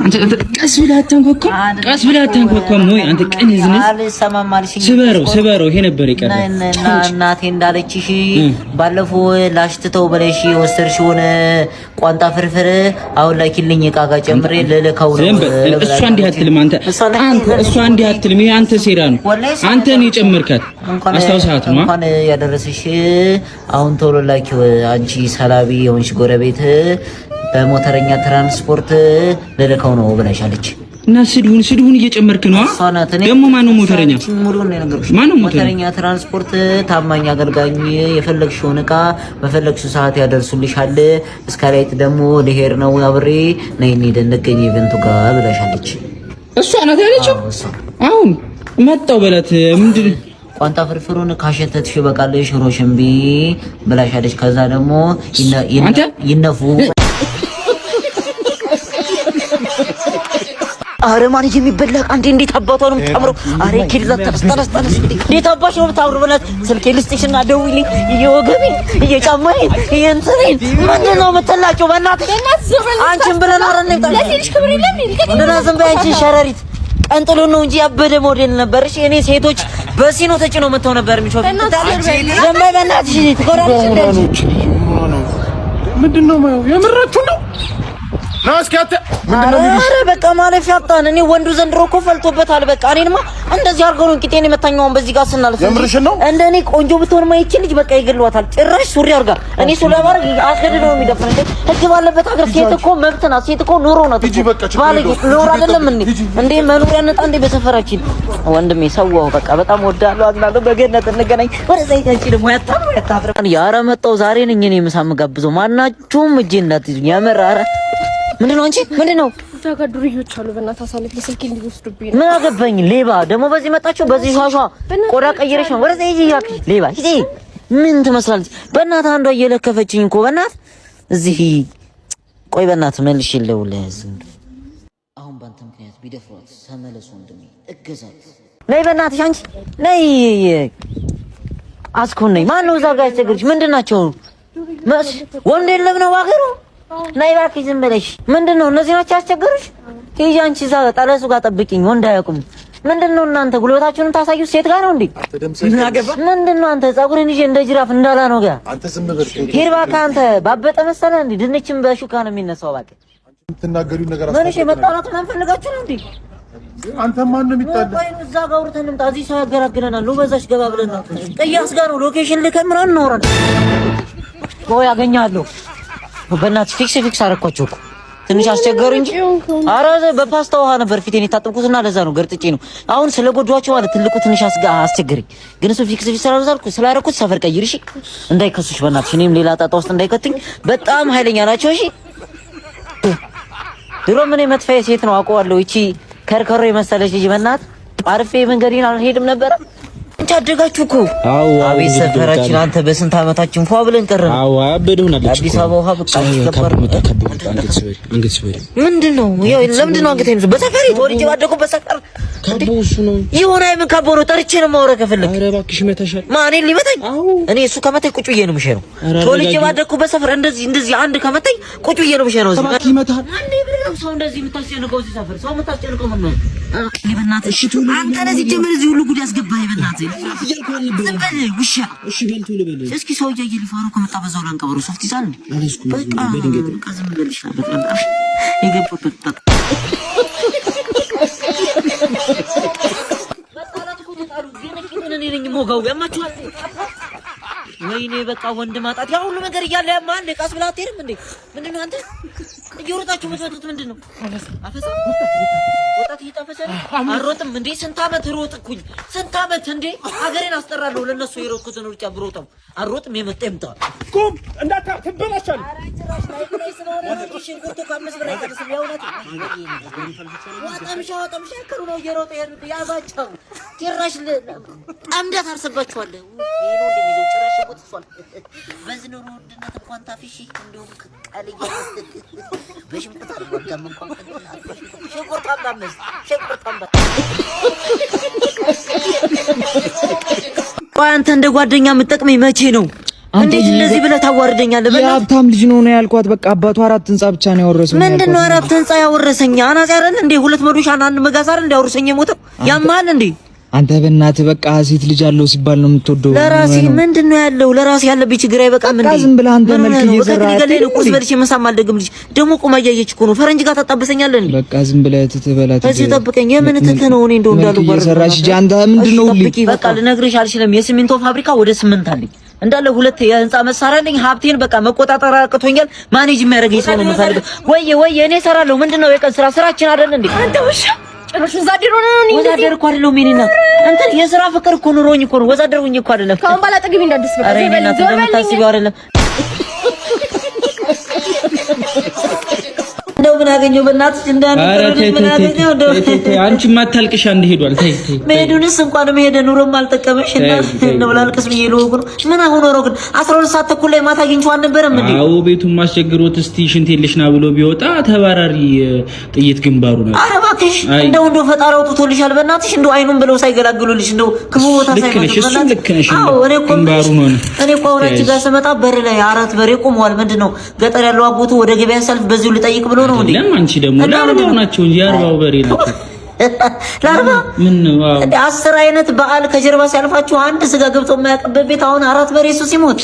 አንተ ቀስ ብለህ አታንኳኳም ወይ አንተ ቀን ይዝነስ አልሰማም አልሽኝ ስበረው ይሄ ነበር ይቀር እናቴ እንዳለችሽ ባለፈው ላሽትተው በለሽ ወሰርሽውን ቋንጣ ፍርፍር አሁን ላይ ኪልኝ ቃጋ ጨምሬ ለለካው ነው እሷ እንዲህ አትልም አንተ እሷ እንዲህ አትልም ይሄ አንተ ሴራ ነው አንተ ነው የጨመርካት አስተውሳት ነው እንኳን ያደረሰሽ አሁን ቶሎ ላኪው አንቺ ሰላቢ የሆንሽ ጎረቤት በሞተረኛ ትራንስፖርት ለለካው ነው ብለሻለች እና ስድሁን እየጨመርክ ነው ደግሞ ማን ነው ሞተረኛ ሙሉን ነው ነገርኩሽ ሞተረኛ ትራንስፖርት ታማኝ አገልጋኝ የፈለግሽውን ዕቃ በፈለግሽው ሰዓት ያደርሱልሻል እስካላይት ደግሞ ለሄር ነው አብሬ ነይ እንደነገኝ ኢቨንቱ ጋር ብለሻለች እሷ ናት ያለችው አሁን መጣው በላት ምንድን ቋንጣ ፍርፍሩን ካሸተትሽ በቃል ሽሮ ሽምቢ ብለሻለች ከዛ ደግሞ ይነፉ አረ ማን የሚበላ አንዴ እንዴት አባቷ ነው የምታምረው አረ ኪልዛ ተስተስተስ እንዴት አባሽ ነው የምታምረው በላት ስልኬ ልስጥሽና ደውይልኝ እየወገቢ እየጫማኝ እየንተሪን ምንድን ነው የምትላቸው በእናትሽ አንቺን ብለን አረን ለትንሽ ክብር የለም እንደናዝም በአንቺ ሸረሪት ቀንጥሎ ነው እንጂ ያበደ ሞዴል ነበርሽ እኔ ሴቶች በሲኖ ተጭነው መተው ነበር የሚሾፍ ዘመይ በእናትሽ ትቆራለሽ ምንድነው የምራችሁ ነው ናስካተ ምንድነው አረ በቃ ማለፍ ያጣን እኔ ወንዱ ዘንድሮ እኮ ፈልቶበታል በቃ እኔንማ እንደዚህ አርገው ነው ቂጤን የመታኛውን በዚህ ጋር ስናልፍ እንደኔ ቆንጆ ብትሆን ማይችል ልጅ በቃ ይገለዋታል ጭራሽ ሱሪ አርጋ እኔ ሱላባር አስገድደው ነው የሚደፍረኝ ህግ ባለበት ሀገር ሴት እኮ መብት ናት ሴት እኮ ኑሮ ናት ባለጌ ኑሮ አይደለም እንዴ መኖሪያ ነጣ እንዴ በሰፈራችን ወንድሜ ሰዋው በቃ በጣም ወዳለሁ አዝናለሁ በገነት እንገናኝ ወደዛ ይታንቺ ደግሞ ያታፍረ ያረ መጣው ዛሬ ነኝ እኔ ምሳም ጋብዘው ማናችሁም እጄ እንዳትይዙኝ ያመራረ ምንድነው አንቺ ምንድነው ተጋድሩዮች አሉ በእናትህ አሳልፍ ለስልኬ እንዲወስዱብኝ ምን አገባኝ ሌባ ደግሞ በዚህ መጣችሁ በዚህ ሻሻ ቆዳ ቀይረሽ ነው ወደዛ ይጂ ያክሽ ሌባ ሂጂ ምን ትመስላለች በእናትህ አንዷ እየለከፈችኝ እኮ በእናትህ እዚህ ቆይ በእናትህ መልሽ ይለውልህ አሁን ባንተ ምክንያት ቢደፍሯት ተመለስ ወንድሜ እገዛት ነይ በእናትሽ አንቺ ነይ አስኩን ነይ ማን ነው እዛ ጋር ያስቸግርሽ ምንድናቸው ወንድ የለም ነው ዋገሩ ናይ ባኪ ዝም ብለሽ ምንድነው እነዚህ ናቸው ያስቸገሩሽ ሂጂ አንቺ እዛ ጠለሱ ጋር ጠብቂኝ ወንድ አያውቁም ምንድነው እናንተ ጉልበታችሁን ታሳዩ ሴት ጋር ነው እንዴ ምንድነው አንተ ጸጉርን ይዤ እንደ ጅራፍ እንዳላ ነው ጋር አንተ ዝም ብለሽ ሄርባ ካንተ ባበጠ መሰለ እንዴ ድንችም በሹካ ነው የሚነሳው ባከ እንትናገሪው ነገር አስተካክል ማንሽ የመጣላት ማን ፈልጋችሁ ነው እንዴ አንተ ማን ነው የሚጣለው ወይ እዛ ጋር አውርተን እንምጣ እዚህ ሰው ያገራግረናል ነው በዛሽ ገባ ብለን ነው ቀያስ ጋር ነው ሎኬሽን ልከምራን ነው ወራን ወይ ያገኛለሁ በእናትሽ ፊክስ አረኳቸው እኮ ትንሽ አስቸገሩ እንጂ ኧረ በፓስታ ውሃ ነበር ፊቴን የታጠብኩትና ለዛ ነው ገርጥጬ ነው አሁን ስለጎዷቸው ማለት ትልቁ ትንሽ አስቸገረኝ ግን እሱ ፊክስ ስላደረኩት ሰፈር ቀይር እሺ እንዳይከሱሽ በእናትሽ እኔም ሌላ ጣጣ ውስጥ እንዳይከቱኝ በጣም ኃይለኛ ናቸው እሺ ድሮ ምን መጥፋዬ ሴት ነው አውቀዋለሁ እቺ ከርከሮ የመሰለች ልጅ በእናት አርፌ መንገዴን አልሄድም ነበር እንት አደጋችሁ እኮ አቤት ሰፈራችን አንተ በስንት አመታችን ፏ ብለን ቀረን አበደውና አዲስ አበባ ውሃ በቃ ይከበር አንገት ሰበሪ ምንድነው ለምንድነው አንገቴን በሰፈር ተወልጄ ባደኩ በሰፈር ካቦሱ ነው ይሆነ አይምን ካቦ ነው ጠርቼ ነው ማውራ ከፈለክ ኧረ እባክሽ መተሻል ማን ሊመታኝ እኔ እሱ ከመታኝ ቁጭ ብዬ ነው የምሸነው ተወልጄ ባደኩ በሰፈር እንደዚህ አንድ ከመታኝ ቁጭ ብዬ ነው የምሸነው እዚህ እባክህ ይመታል አንዴ ብለው ሰው እንደዚህ የምታስጨንቀው እዚህ ሰፈር ሰው የምታስጨንቀው ምን ነው በእናትህ አንተ ለዚህ ጀምር እዚህ ሁሉ ጉድ ያስገባኝ በእናትህ ውሻ እሺ በልቶ ልበል እስኪ ሰው እያየ ሊፋሩ ከመጣ በዛው ላንቀበሩ ሶፍት ይዛል በቃ ዝም ብለሽ በጣም ይገባበት በጣላት እኮ ተጣሉ ግን እኔ ነኝ ሞጋው ያማችኋል ወይኔ በቃ ወንድ ማጣት ያ ሁሉ ነገር እያለ ያማን ቃስ ብላ አትሄድም እንዴ ምንድነው አንተ እየሮጣችሁ የምትወጡት ምንድነው አፈሳ ወጣት እየታፈሰ አሮጥም እንዴ ስንት አመት ሮጥኩኝ ስንት አመት እንዴ ሀገሬን አስጠራለሁ ለነሱ የሮጥኩትን ሩጫ ብሮጥም አሮጥም የመጣ ይምጣ ቁም እንዳታ ትበላሻል አራጭራሽ ላይ ላይ ስለሆነ ሽንኩርቱ ካምስት ብር አይደርስም ያውነት ወጣም ሸከሩ ነው እየሮጠ ያዛቸው ጭራሽ አምዳት አርሰባችኋለሁ ይሄ ነው እንደሚዘው ጭራሽ ወጥቷል በዚህ ኑሮ ውድነት እንኳን ታፊሽ እንደውም ቃልያ በሽንኩርት አልወጋም እንኳን ሽንኩርት አምባመስ ቆይ አንተ እንደ ጓደኛ የምትጠቅመኝ መቼ ነው እንዴት እንደዚህ ብለህ ታዋርደኛለህ? የሀብታም ልጅ ነው ያልኳት። በቃ አባቱ 4 ህንጻ ብቻ ነው ያወረሰው። ምንድነው 4 ህንጻ ያወረሰኝ? አናጺ አይደል እንዴ? 2 መዶሻና 1 መጋዝ አይደል እንዴ ያወረሰኝ? የሞተው ያማል እንዴ? አንተ በእናትህ በቃ ሴት ልጅ አለው ሲባል ነው የምትወደው። ለራሴ ምንድነው ያለው? ለራሴ ያለብኝ ችግር አይበቃም እንዴ? ዝም ብለህ አንተ መልክ እየዘራህ ነው። ቁርስ በልቼ መሳም አልደግም ልጅ ደግሞ ቁማ እያየች እኮ ነው። ፈረንጅ ጋር ታጣበሰኛለህ እንዴ? በቃ ዝም ብለህ ትበላት። እዚህ ጠብቀኝ። የምን ትተህ ነው? እኔ እንደው እንዳሉ እየሰራሽ እንጂ አንተ ምንድነው? በቃ ልነግርሽ አልችልም። የሲሚንቶ ፋብሪካ ወደ 8 አለኝ እንዳለ 2 የህንጻ መሳሪያ አለኝ። ሀብቴን በቃ መቆጣጠር አቅቶኛል። ማኔጅ የሚያደርገኝ ሰው ነው የምፈልገው። ወየ እኔ እሰራለሁ። ምንድነው የቀን ስራችን አይደል እንዴ? አንተ ውሻ ጭራሽ ወዛደር ሆነ ነው። ወዛደር እኮ አይደለም እኔና አንተ የሥራ ፍቅር እኮ ኑሮኝ እኮ ነው። ወዛደር ሆኜ እኮ አይደለም። ካሁን ባላ ጠግቢ እንዳድስ በቃ እንደምታስቢው አይደለም። እንደው ምን አገኘው? በእናትሽ እንዳንተረድ ምን አገኘው? እንደው አንቺ ማታልቅሽ አንድ ሄዷል። ተይ መሄዱንስ እንኳን መሄደ ኑሮም አልጠቀመሽ እና እንደው ላልቅስ ብዬ ልወቅ ነው። ምን አሁን ኖሮ ግን 12 ሰዓት ተኩል ላይ ማታ አግኝቼው አልነበረም እንዴ? አዎ ቤቱን ማስቸግሮት እስቲ ሽንት የለሽና ብሎ ቢወጣ ተባራሪ ጥይት ግንባሩ ነው። ኧረ እባክሽ እንደው ፈጣሪ አውጥቶልሻል። በእናትሽ እንደው አይኑን ብለው ሳይገላግሉልሽ እንደው ክፉ ቦታ ሳይመጡ ልክ ነሽ። አዎ እኔ እኮ አሁን ጋር ስመጣ በር ላይ 4 በሬ ቆመዋል። ምንድነው ገጠር ያለው አጎቱ ወደ ገበያ ሰልፍ በዚሁ ልጠይቅ ብሎ ነው እንዴ? አንቺ ደግሞ ለአርባው ናቸው እንጂ አርባው በሬ ናቸው። ለአርባ ምን ነው? አዎ 10 አይነት በዓል ከጀርባ ሲያልፋችሁ አንድ ስጋ ገብቶ የማያውቅበት ቤት አሁን 4 በሬ እሱ ሲሞት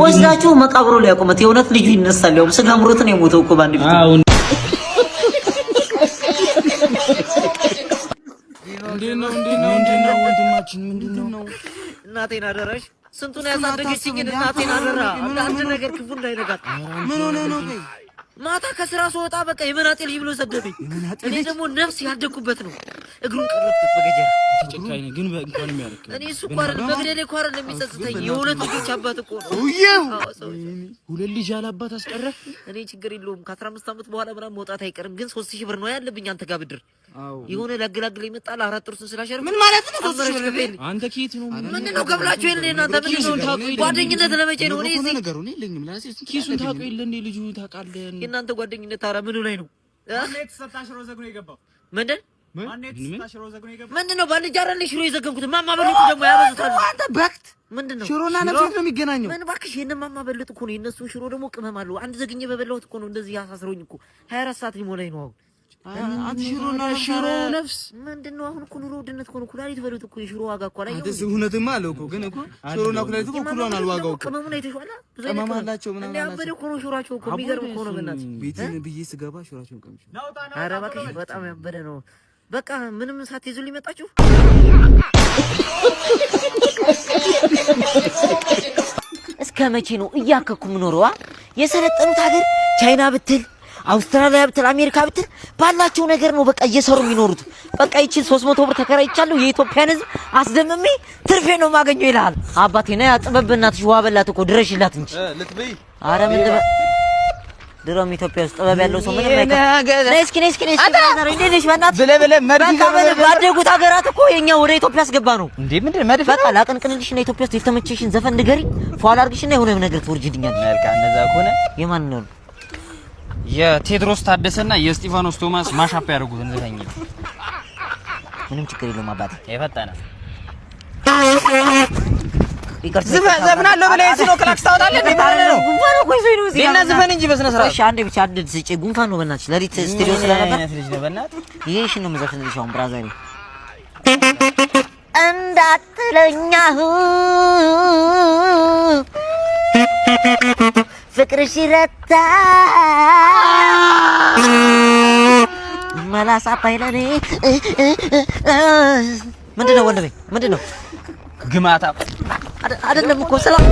ወስዳችሁ መቃብሩ ላይ ያቆመት። የእውነት ልጁ ይነሳል። ያው ስጋ ምሮት ነው የሞተው እኮ ባንዲ ፊት። አዎ ምንድነው ወንድማችን ምንድነው? እናቴን አደራሽ ስንቱን ያሳደገችኝ እናቴን አደራ አንድ ነገር ክፉ እንዳይነካት። ምን ሆነ ነው? ማታ ከስራ ስወጣ በቃ የመናጤ ልጅ ብሎ ሰደበኝ። እኔ ደግሞ ነፍስ ያደኩበት ነው። እግሩን ቀረጥኩት በገጀራ። ተጨካኝ ግን እንኳን የሚያርክ እኔ እሱ እኮ አይደል መግደሌ እኮ አይደል የሚጸጽተኝ። የሁለት ልጆች አባት እኮ ነው። ሁለት ልጅ አላባት አስቀረ። እኔ ችግር የለውም ከ15 ዓመት በኋላ ምናምን መውጣት አይቀርም። ግን 3000 ብር ነው ያለብኝ አንተ ጋር ብድር። የሆነ ላገላግል ይመጣል 4 ጥርሱን ስላሸርኩ ምን ማለት ነው? 3000 ብር አንተ ኬት ነው? ምንድነው ገብላችሁ የለ እናንተ ምንድነው? ጓደኝነት ለመቼ ነው? እኔ እዚህ ነገሩ እኔ ለኝም ለራሴ ኪሱን ታውቀው የለ እንዴ? ልጁ ታውቃለህ? የእናንተ ጓደኝነት ታራ ምኑ ላይ ነው? ማንነት ተታሽሮ ዘግኖ የገባው ምንድነው? ባንጃ አይደል ሽሮ የዘገንኩት? ማማ በልጡ ደግሞ ያበዙታል። አንተ በክት ምንድነው? ሽሮና ነፍስ ነው የሚገናኘው። ምን እባክሽ የነ ማማ በልጡ እኮ ነው። የነሱ ሽሮ ደግሞ ቅመም አለው። አንድ ዘግኜ በበላሁት እኮ ነው እንደዚህ ያሳስሮኝ እኮ 24 ሰዓት ሊሞላኝ ነው አሁን። አንተ ሽሮና ሽሮ ነፍስ ምንድነው? አሁን እኮ ኑሮ ውድነት እኮ ነው። ኩላሊት በሉት እኮ የሽሮ ዋጋ እኮ ላይ አንተ እውነትማ አለው እኮ ግን እኮ ሽሮና ኩላሊት እኮ ኩሏን አልዋጋው እኮ ቅመሙን አይተሽዋላ? ቅመም አላቸው ምናምን አላቸው። ያበደ እኮ ነው ሽሮአቸው እኮ የሚገርም እኮ ነው። በእናትሽ ቤቴን ብዬ ስገባ ሽሮአቸውን ቀምሽ። ኧረ እባክሽ በጣም ያበደ ነው። በቃ ምንም ሳትይዙልኝ መጣችሁ። እስከ መቼ ነው እያከኩ ምኖረዋ? የሰለጠኑት ሀገር ቻይና ብትል አውስትራሊያ ብትል አሜሪካ ብትል ባላቸው ነገር ነው በቃ እየሰሩ የሚኖሩት። በቃ ይቺን 300 ብር ተከራይቻለሁ የኢትዮጵያን ሕዝብ አስደምሜ ትርፌ ነው የማገኘው ይላል አባቴ። ነይ አጥበብ በእናትሽ ውሃ በላት እኮ ድረሽላት እንጂ ልትበይ። ኧረ ምን ልበል? ድሮም ኢትዮጵያ ውስጥ ጥበብ ያለው ሰው ምንም አይከ ነይ እስኪ እንዴት በእናትሽ ባደጉት ሀገራት እኮ የኛ ወደ ኢትዮጵያ አስገባ ነው እንዴ? ምንድን መድፍ በቃ ላቀንቅንልሽ እና ኢትዮጵያ ውስጥ የተመቸሽን ዘፈን ንገሪ ፏላ አድርግሽና የሆነ ነገር ትወርጂልኛለሽ። መልካ እነዛ ከሆነ የማን ነው? የቴድሮስ ታደሰና የስቲፋኖስ ቶማስ ማሻፕ ያደርጉት እንደታኝ። ምንም ችግር የለውም አባቴ የፈጠነ ዘፍናለሁ ብለህ ሲኖ ክላክስ ታወጣለህ እንዴ? ጉንፋን ነው ቆይ ነው ሌላ ዘፈን እንጂ በስነ ስርዓት። እሺ አንዴ ብቻ አድድ ስጪ። ጉንፋን ነው በእናትሽ። ለሪት ስቱዲዮ ስለነበር ይሄሽ ነው የምዘፍንልሽ አሁን ብራዘር እንዳትለኛሁ ፍቅርሽ ይረታ መላሳ ባይለኔ ምንድነው ወንድሜ? ምንድነው? ግማታ አይደለም እኮ ሰላም